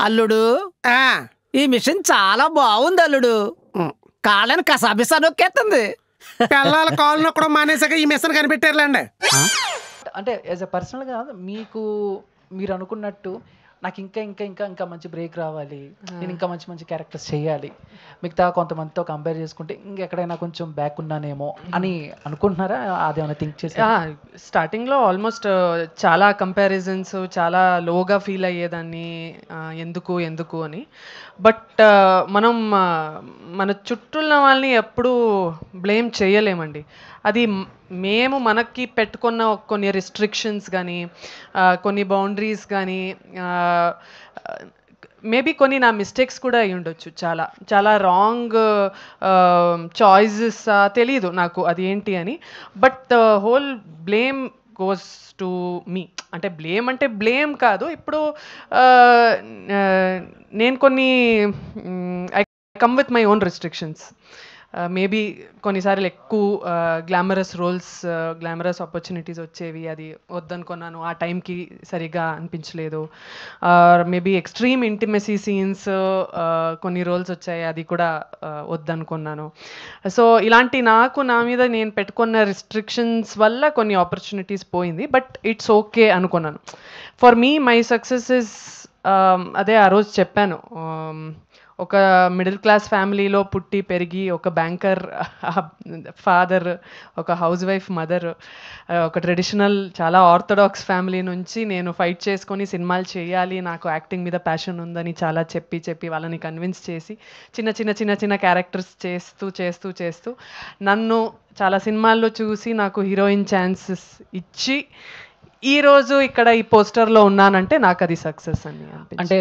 అల్లుడు ఈ మిషన్ చాలా బాగుంది అల్లుడు. కాళ్ళని కసాబిసా నొక్కేస్తుంది. పిల్లల కాళ్ళు నొక్కడం మానేసాక ఈ మిషన్ కనిపెట్టారులేండి. అంటే యాజ్ ఎ పర్సనల్గా మీకు మీరు అనుకున్నట్టు నాకు ఇంకా ఇంకా ఇంకా ఇంకా మంచి బ్రేక్ రావాలి, నేను ఇంకా మంచి మంచి క్యారెక్టర్స్ చేయాలి, మిగతా కొంతమందితో కంపేర్ చేసుకుంటే ఇంకెక్కడైనా కొంచెం బ్యాక్ ఉన్నానేమో అని అనుకుంటున్నారా? అదేమైనా థింక్ చేసి? స్టార్టింగ్లో ఆల్మోస్ట్ చాలా కంపారిజన్స్, చాలా లోగా ఫీల్ అయ్యేదాన్ని, ఎందుకు ఎందుకు అని. బట్ మనం మన చుట్టూ ఉన్న వాళ్ళని ఎప్పుడూ బ్లేమ్ చేయలేమండి. అది మేము మనకి పెట్టుకున్న కొన్ని రిస్ట్రిక్షన్స్ కానీ, కొన్ని బౌండరీస్ కానీ, మేబీ కొన్ని నా మిస్టేక్స్ కూడా అయి ఉండొచ్చు. చాలా చాలా రాంగ్ చాయిసెస్, తెలీదు నాకు అది ఏంటి అని. But the whole blame goes to me. అంటే బ్లేమ్ కాదు. ఇప్పుడు నేను కొన్ని I come with my own restrictions. Maybe కొన్నిసార్లు ఎక్కువ గ్లామరస్ రోల్స్, గ్లామరస్ ఆపర్చునిటీస్ వచ్చేవి, అది వద్దనుకున్నాను. ఆ టైంకి సరిగ్గా అనిపించలేదు. మేబీ ఎక్స్ట్రీమ్ ఇంటిమసీ సీన్స్ కొన్ని రోల్స్ వచ్చాయి, అది కూడా వద్దనుకున్నాను. సో ఇలాంటి నా మీద నేను పెట్టుకున్న రిస్ట్రిక్షన్స్ వల్ల కొన్ని ఆపర్చునిటీస్ పోయింది. బట్ ఇట్స్ ఓకే అనుకున్నాను. For me my success is, అదే ఆ రోజు చెప్పాను, ఒక మిడిల్ క్లాస్ ఫ్యామిలీలో పుట్టి పెరిగి, ఒక బ్యాంకర్ ఫాదర్, ఒక హౌస్ వైఫ్ మదర్, ఒక ట్రెడిషనల్ చాలా ఆర్థడాక్స్ ఫ్యామిలీ నుంచి నేను ఫైట్ చేసుకొని సినిమాలు చేయాలి, నాకు యాక్టింగ్ మీద ప్యాషన్ ఉందని చాలా చెప్పి వాళ్ళని కన్విన్స్ చేసి చిన్న క్యారెక్టర్స్ చేస్తూ నన్ను చాలా సినిమాల్లో చూసి నాకు హీరోయిన్ ఛాన్సెస్ ఇచ్చి ఈరోజు ఇక్కడ ఈ పోస్టర్లో ఉన్నానంటే నాకు అది సక్సెస్ అని అనిపించింది. అంటే